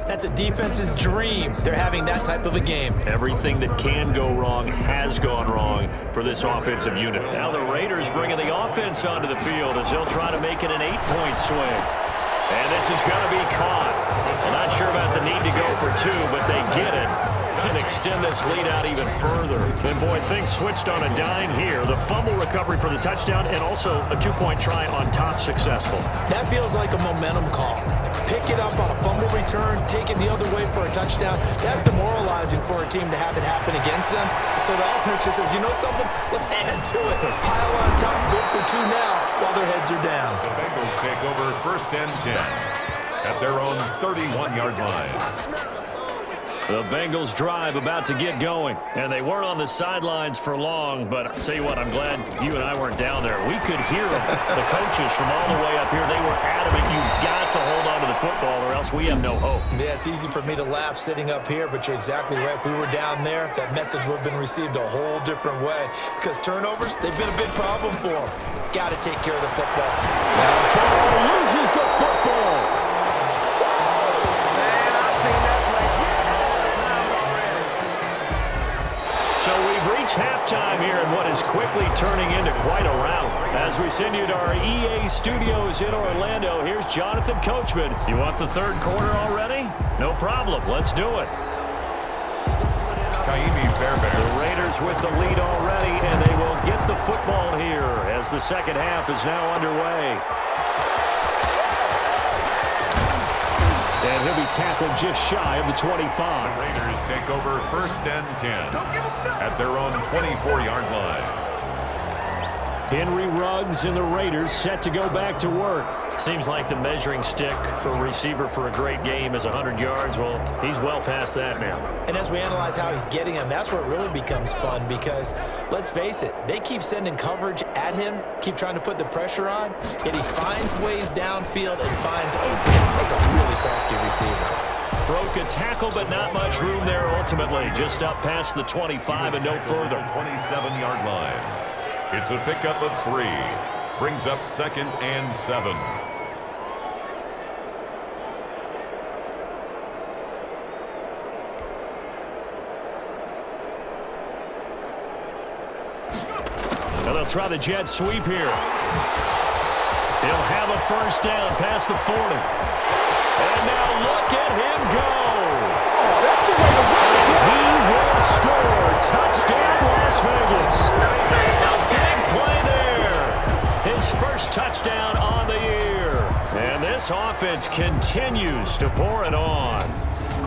That's a defense's dream. They're having that type of a game. Everything that can go wrong has gone wrong for this offensive unit. Now the Raiders bringing the offense onto the field as they'll try to make it an 8-point swing. And this is going to be caught. I'm not sure about the need to go for two, but they get it and extend this lead out even further. And, boy, things switched on a dime here. The fumble recovery for the touchdown and also a 2-point try on top successful. That feels like a momentum call. Pick it up on a fumble return, take it the other way for a touchdown. That's demoralizing for a team to have it happen against them. So the offense just says, you know something? Let's add to it. Pile on top, go for two now while their heads are down. The Bengals take over 1st and 10 at their own 31-yard line. The Bengals drive about to get going, and they weren't on the sidelines for long, but I'll tell you what, I'm glad you and I weren't down there. We could hear the coaches from all the way up here. They were adamant, you've got to hold on to the football or else we have no hope. Yeah, it's easy for me to laugh sitting up here, but you're exactly right. If we were down there, that message would have been received a whole different way because turnovers, they've been a big problem for them. Got to take care of the football. Now Ball loses the football. So we've reached halftime here in what is quickly turning into quite a rout. As we send you to our EA studios in Orlando, here's Jonathan Coachman. You want the third quarter already? No problem. Let's do it. The Raiders with the lead already, and they will get the football here as the second half is now underway. And he'll be tackled just shy of the 25. The Raiders take over 1st and 10 at their own 24-yard line. Henry Ruggs and the Raiders set to go back to work. Seems like the measuring stick for a receiver for a great game is 100 yards. Well, he's well past that now. And as we analyze how he's getting him, that's where it really becomes fun because, let's face it, they keep sending coverage at him, keep trying to put the pressure on, yet he finds ways downfield and finds openings. That's a really crafty receiver. Broke a tackle, but not much room there ultimately. Just up past the 25 and no further. 27-yard line. It's a pickup of 3. Brings up 2nd and 7. Now they'll try the jet sweep here. He'll have a first down past the 40. And now look at him go. He will score. Touchdown, Las Vegas. A big play there. His first touchdown on the year. And this offense continues to pour it on.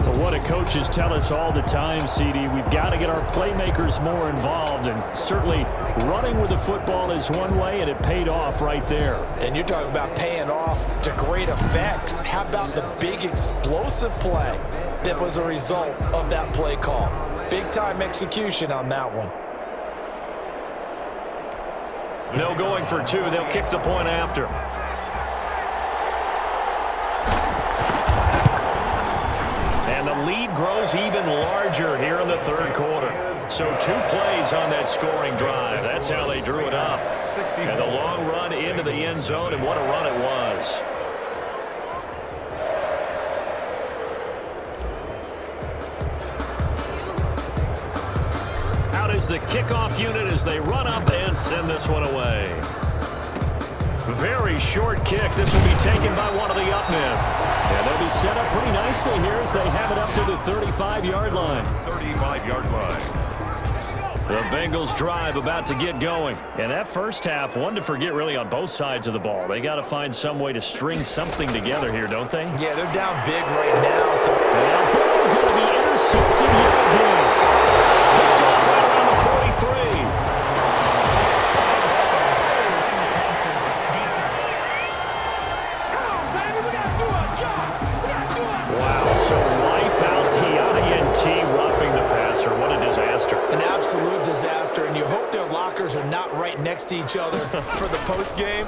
Well, what do coaches tell us all the time, CD? We've got to get our playmakers more involved, and certainly running with the football is one way, and it paid off right there. And you're talking about paying off to great effect. How about the big explosive play that was a result of that play call? Big-time execution on that one. No going for two. They'll kick the point after. And the lead grows even larger here in the third quarter. So 2 plays on that scoring drive. That's how they drew it up. And the long run into the end zone, and what a run it was. Out is the kickoff unit as they run up and send this one away. Very short kick. This will be taken by one of the up men. And they'll be set up pretty nicely here as they have it up to the 35-yard line. 35-yard line. The Bengals drive about to get going. And that first half, one to forget really on both sides of the ball. They got to find some way to string something together here, don't they? Yeah, they're down big right now. So now ball going to be intercepted here again. Picked off right around the 43. Wow, so wipe out the INT roughing the passer. What a disaster. An absolute disaster, and you hope their lockers are not right next to each other for the postgame.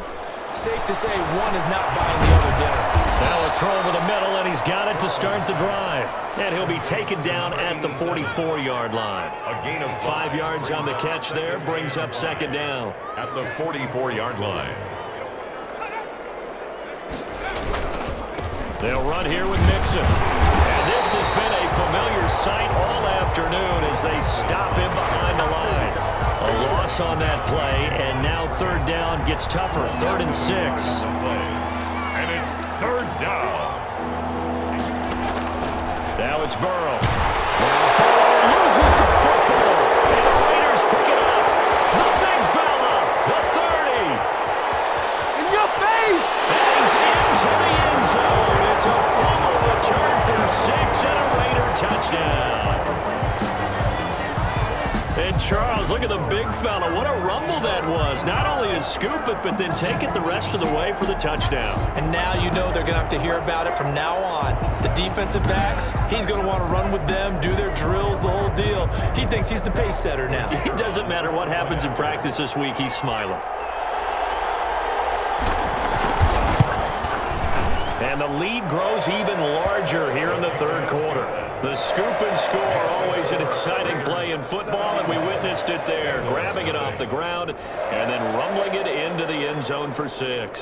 Safe to say one is not buying the other dinner. Now a throw over the middle, and he's got it to start the drive. And he'll be taken down at the 44-yard line. A gain of 5 yards on the catch there, brings up second down. At the 44-yard line. They'll run here with Mixon. And this has been a familiar sight all afternoon as they stop him behind the line. A loss on that play, and now third down gets tougher. 3rd and 6. And it's 3rd down. Now it's Burrow. Now Burrow loses the football. And the Raiders pick it up. The big fella, the 30. In your face! And he's into the end zone. It's a fumble return for 6 and a Raider touchdown. And Charles, look at the big fella. What a rumble that was. Not only to scoop it, but then take it the rest of the way for the touchdown. And now you know they're going to have to hear about it from now on. The defensive backs, he's going to want to run with them, do their drills, the whole deal. He thinks he's the pace setter now. It doesn't matter what happens in practice this week, he's smiling. And the lead grows even larger here in the 3rd quarter. The scoop and score, always an exciting play in football, and we witnessed it there, grabbing it off the ground and then rumbling it into the end zone for 6.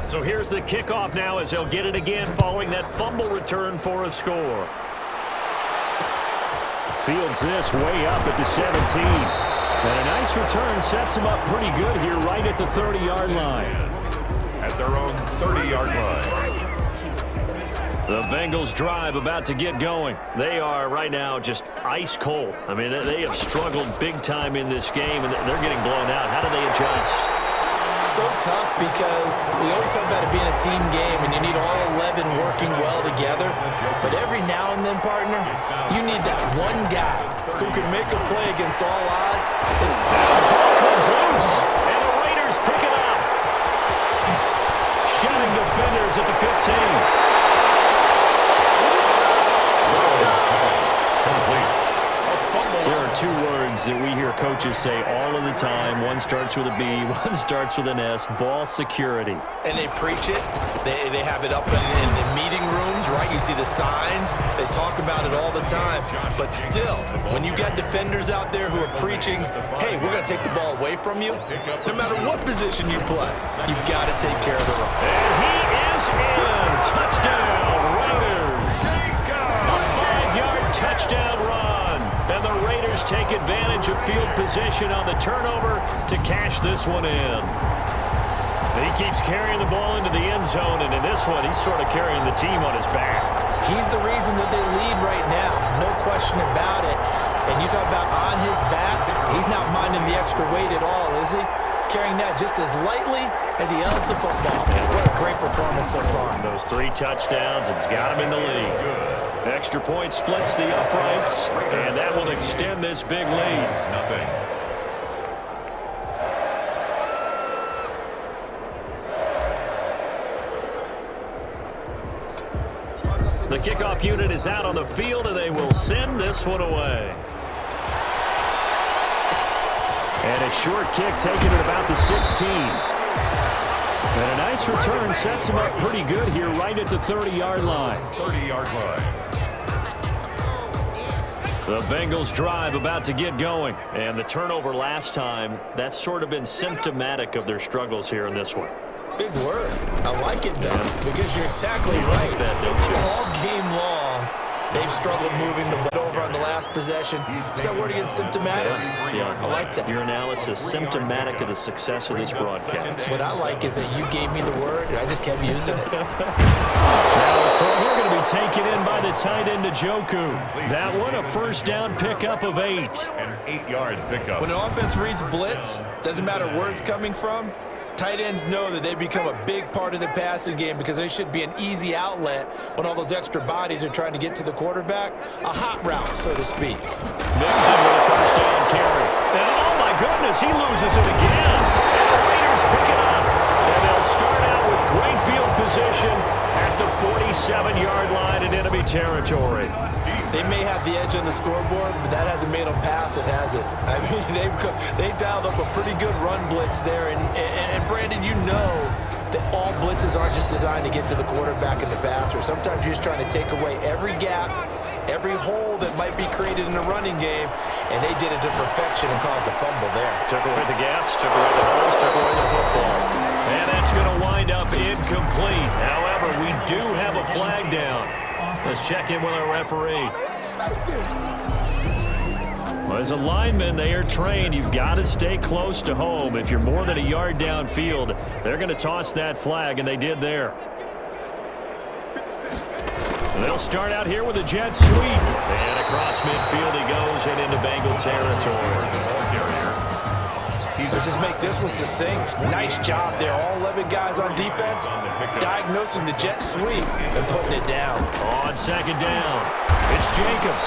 So here's the kickoff now as they'll get it again following that fumble return for a score. Fields this way up at the 17. And a nice return sets him up pretty good here right at the 30-yard line. At their own 30-yard line. The Bengals drive about to get going. They are right now just ice cold. I mean, they have struggled big time in this game, and they're getting blown out. How do they adjust? So tough because we always talk about it being a team game, and you need all 11 working well together. But every now and then, partner, you need that one guy who can make a play against all odds. And the ball comes loose, and the Raiders pick it up. Shedding defenders at the 15. There are 2 words that we hear coaches say all of the time. One starts with a B, one starts with an S. Ball security. And they preach it. They have it up in the meeting rooms, right? You see the signs. They talk about it all the time. But still, when you got defenders out there who are preaching, hey, we're going to take the ball away from you, no matter what position you play, you've got to take care of the run. And he is in. Touchdown, Raiders. A 5-yard touchdown run. And the Raiders take advantage of field position on the turnover to cash this one in. He keeps carrying the ball into the end zone, and in this one, he's sort of carrying the team on his back. He's the reason that they lead right now, no question about it. And you talk about on his back, he's not minding the extra weight at all, is he? Carrying that just as lightly as he does the football. What a great performance so far. Those 3 touchdowns, it's got him in the lead. Extra point splits the uprights, and that will extend this big lead. Nothing. The kickoff unit is out on the field, and they will send this one away. And a short kick taken at about the 16. And a nice return sets him up pretty good here right at the 30-yard line. 30-yard line. The Bengals drive about to get going. And the turnover last time, that's sort of been symptomatic of their struggles here in this one. Big word. I like it, though, because you're exactly right. Like that, don't you? All game long, they've struggled moving the ball over on the last possession. Is that word again, symptomatic? Yeah. I like that. Your analysis, symptomatic of the success of this broadcast. What I like is that you gave me the word, and I just kept using it. Now, so we're going to be taken in by the tight end Njoku. That one, a first down pickup of 8. And 8-yard pickup. When an offense reads blitz, doesn't matter where it's coming from, tight ends know that they become a big part of the passing game because they should be an easy outlet when all those extra bodies are trying to get to the quarterback. A hot route, so to speak. Mixon with a first down carry. And oh my goodness, he loses it again. And the Raiders pick it up. And they'll start out with great field position at the 47-yard line in enemy territory. They may have the edge on the scoreboard, but that hasn't made them passive, has it? I mean, they dialed up a pretty good run blitz there. And Brandon, you know that all blitzes aren't just designed to get to the quarterback and the passer. Sometimes you're just trying to take away every gap every hole that might be created in the running game, and they did it to perfection and caused a fumble there. Took away the gaps, took away the holes, took away the football. And that's going to wind up incomplete. However, we do have a flag down. Let's check in with our referee. Well, as a lineman, they are trained. You've got to stay close to home. If you're more than a yard downfield, they're going to toss that flag, and they did there. They'll start out here with a jet sweep. And across midfield he goes and into Bengal territory. Let's just make this one succinct. Nice job there. All 11 guys on defense diagnosing the jet sweep and putting it down. On second down, it's Jacobs.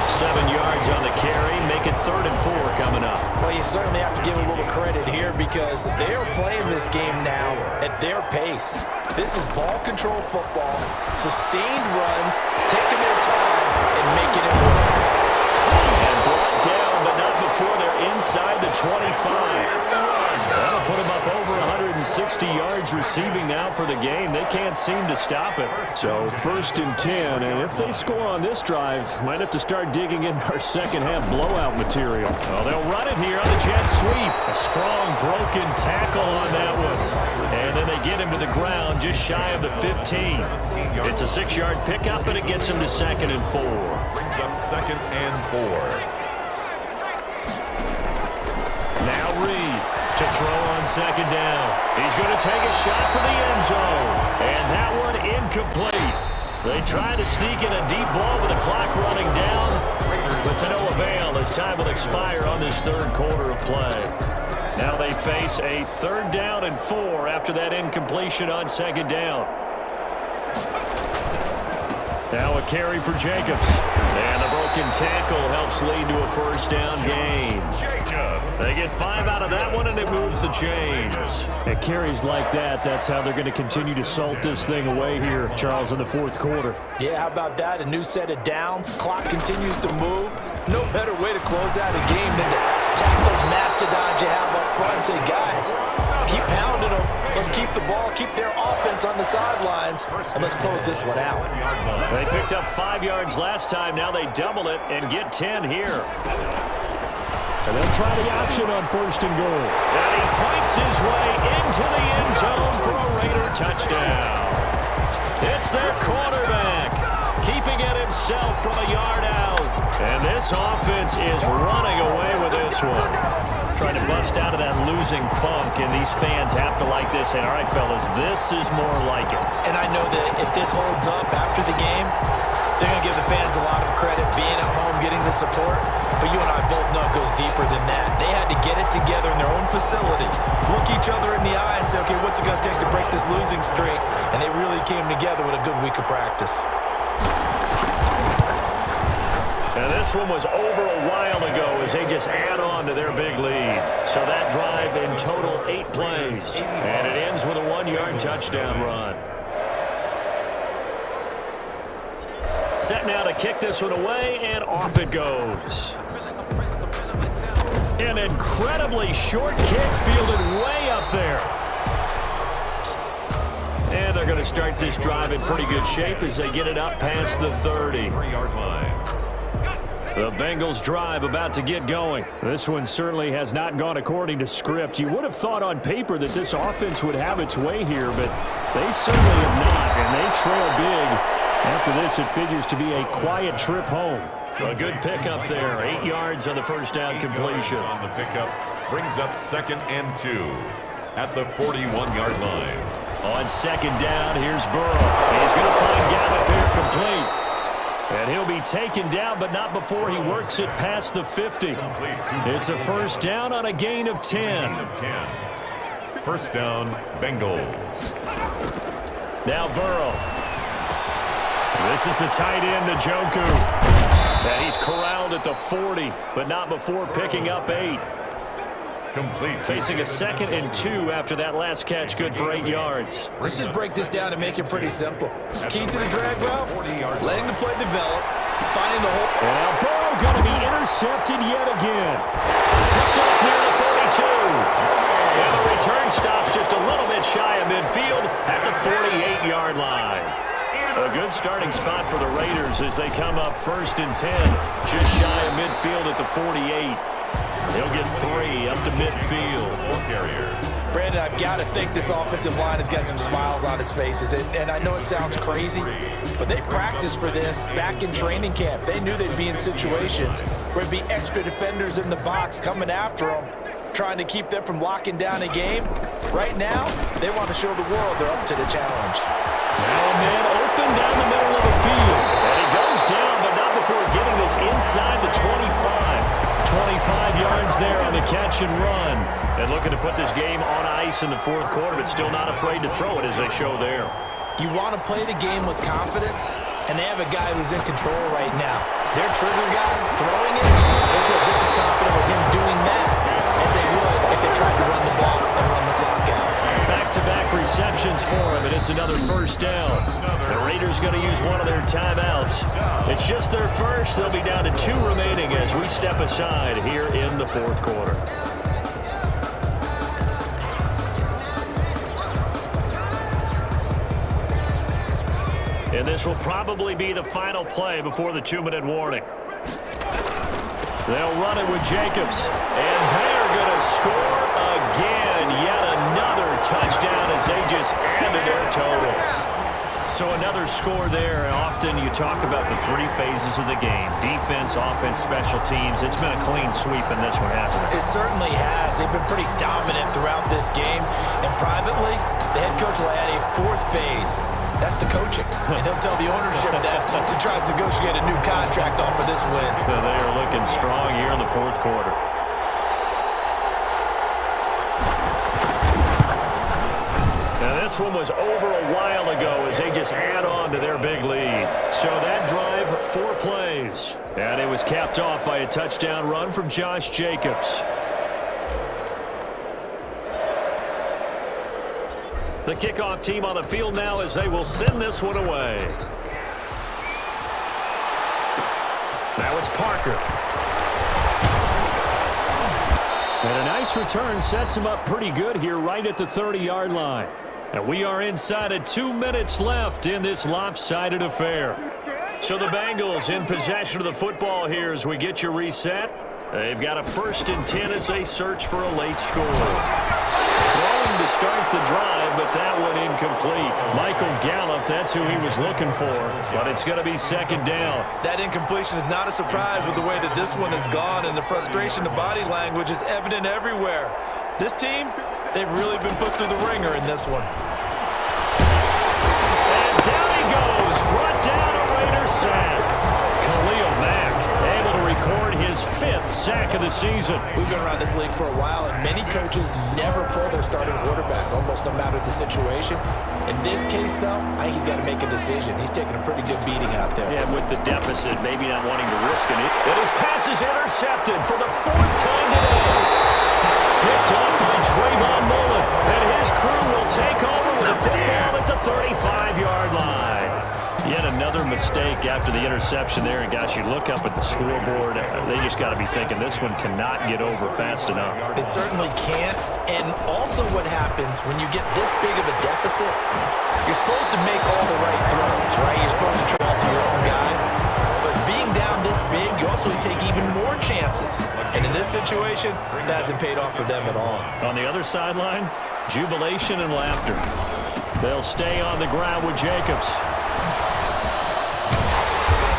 7 yards on the carry. Make it 3rd and 4 coming up. Well, you certainly have to give a little credit here because they are playing this game now at their pace. This is ball control football, sustained runs, taking their time and making it work. And brought down, but not before they're inside the 25. That'll put them up over 160 yards receiving now for the game. They can't seem to stop it. So 1st and 10, and if they score on this drive, might have to start digging in our second half blowout material. Well, they'll run it here on the jet sweep. A strong broken tackle on that one. And then they get him to the ground just shy of the 15. It's a 6-yard pickup, and it gets him to 2nd and 4. Brings up 2nd and 4. Now Reed to throw on 2nd down. He's going to take a shot for the end zone. And that one incomplete. They try to sneak in a deep ball with the clock running down, but to no avail as time will expire on this 3rd quarter of play. Now they face a 3rd down and 4 after that incompletion on 2nd down. Now a carry for Jacobs. And the broken tackle helps lead to a 1st down gain. They get 5 out of that one, and it moves the chains. At carries like that, that's how they're going to continue to salt this thing away here, Charles, in the 4th quarter. Yeah, how about that? A new set of downs. Clock continues to move. No better way to close out a game than to tap those mastodons you have up front and say, guys, keep pounding them. Let's keep the ball, keep their offense on the sidelines, and let's close this one out. They picked up 5 yards last time. Now they double it and get 10 here. And they'll try the option on 1st and goal. And he fights his way into the end zone for a Raider touchdown. It's their quarterback, keeping it himself from a yard out. And this offense is running away with this one. Trying to bust out of that losing funk, and these fans have to like this. And all right, fellas, this is more like it. And I know that if this holds up after the game, they're going to give the fans a lot of credit being at home, getting the support. But you and I both know it goes deeper than that. They had to get it together in their own facility, look each other in the eye and say, okay, what's it going to take to break this losing streak? And they really came together with a good week of practice. And this one was over a while ago as they just add on to their big lead. So that drive in total 8 plays. And it ends with a 1-yard touchdown run. Set now to kick this one away, and off it goes. An incredibly short kick fielded way up there. And they're going to start this drive in pretty good shape as they get it up past the 30. 3-yard line. The Bengals drive about to get going. This one certainly has not gone according to script. You would have thought on paper that this offense would have its way here, but they certainly have not, and they trail big. After this, it figures to be a quiet trip home. A good pickup there. 8 yards on the 1st down completion. On the pickup brings up 2nd and 2 at the 41-yard line. On 2nd down, here's Burrow. He's going to find Gallup here complete. And he'll be taken down, but not before he works it past the 50. It's a 1st down on a gain of 10. 1st down, Bengals. Now Burrow. This is the tight end, Njoku. And he's corralled at the 40, but not before picking up 8. Complete. Facing a 2nd and 2 after that last catch, good for 8 yards. Let's just break this down and make it pretty simple. Key to the drag route, letting the play develop, finding the hole. And now Burrow going to be intercepted yet again. Picked up near the 42. And the return stops just a little bit shy of midfield at the 48-yard line. A good starting spot for the Raiders as they come up 1st and 10. Just shy of midfield at the 48. He'll get 3 up to midfield. Brandon, I've got to think this offensive line has got some smiles on its faces. And I know it sounds crazy, but they practiced for this back in training camp. They knew they'd be in situations where it'd be extra defenders in the box coming after them, trying to keep them from locking down a game. Right now, they want to show the world they're up to the challenge. Now a man open down the middle of the field. And he goes down, but not before getting this inside the 25. 25 yards there on the catch and run. And looking to put this game on ice in the 4th quarter, but still not afraid to throw it as they show there. You want to play the game with confidence, and they have a guy who's in control right now. Their trigger guy throwing it, they feel just as confident with him doing that as they would if they tried to run the ball and run the clock out. Back-to-back receptions for him, and it's another 1st down. The Raiders going to use one of their timeouts. It's just their first. They'll be down to 2 remaining as we step aside here in the 4th quarter. And this will probably be the final play before the 2-minute warning. They'll run it with Jacobs. And they're going to score again. Yet another touchdown as they just added their totals. So another score there. Often you talk about the 3 phases of the game. Defense, offense, special teams. It's been a clean sweep in this one, hasn't it? It certainly has. They've been pretty dominant throughout this game. And privately, the head coach will add a 4th phase. That's the coaching. And he'll tell the ownership that once he tries to negotiate a new contract off of this win. They are looking strong here in the 4th quarter. Now this one was over a while ago as they just add on to their big lead. So that drive, 4 plays. And it was capped off by a touchdown run from Josh Jacobs. The kickoff team on the field now as they will send this one away. Now it's Parker. And a nice return sets him up pretty good here right at the 30-yard line. And we are inside of 2 minutes left in this lopsided affair. So the Bengals in possession of the football here as we get you reset. They've got a 1st and 10 as they search for a late score. Throwing to start the drive, but that one incomplete. Michael Gallup, that's who he was looking for, but it's going to be 2nd down. That incompletion is not a surprise with the way that this one has gone, and the frustration, the body language is evident everywhere. This team, they've really been put through the ringer in this one. And down he goes, brought down a Raiders sack. Khalil Mack able to record his 5th sack of the season. We've been around this league for a while, and many coaches never pull their starting quarterback, almost no matter the situation. In this case, though, I think he's got to make a decision. He's taking a pretty good beating out there. Yeah, with the deficit, maybe not wanting to risk it. And his pass is intercepted for the 4th time today. Picked up by Trayvon Mullen, and his crew will take over with a football at the 35-yard line. Yet another mistake after the interception there, and gosh, you look up at the scoreboard, they just got to be thinking this one cannot get over fast enough. It certainly can't, and also what happens when you get this big of a deficit, you're supposed to make all the right throws, right? You're supposed to throw to your own guys, but being down this big, you also take even more chances, and in this situation, that hasn't paid off for them at all. On the other sideline, jubilation and laughter. They'll stay on the ground with Jacobs.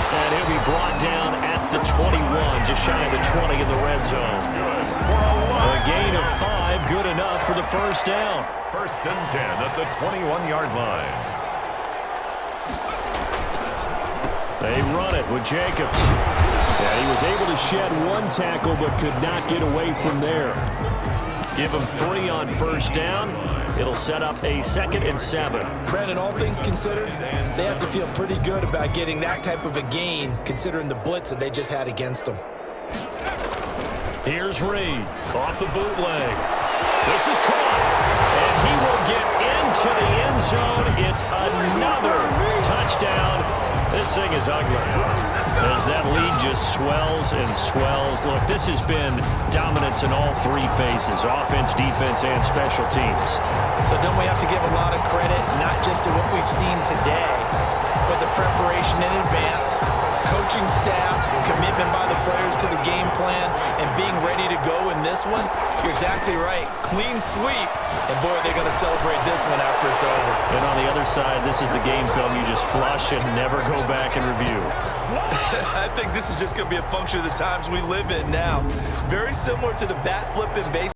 And he'll be brought down at the 21, just shy of the 20 in the red zone. A gain of 5, good enough for the 1st down. 1st and 10 at the 21-yard line. They run it with Jacobs. Yeah, he was able to shed 1 tackle, but could not get away from there. Give him 3 on 1st down. It'll set up a 2nd and 7. Brandon, all things considered, they have to feel pretty good about getting that type of a gain, considering the blitz that they just had against them. Here's Reed off the bootleg. This is caught, and he will get into the end zone. It's another touchdown. This thing is ugly as that lead just swells and swells. Look, this has been dominance in all 3 phases, offense, defense, and special teams. So don't we have to give a lot of credit, not just to what we've seen today, but the preparation in advance, coaching staff, commitment by the players to the game plan, and being ready to go in this one, you're exactly right. Clean sweep, and boy, they're going to celebrate this one after it's over. And on the other side, this is the game film you just flush and never go back and review. I think this is just going to be a function of the times we live in now. Very similar to the bat flip in baseball.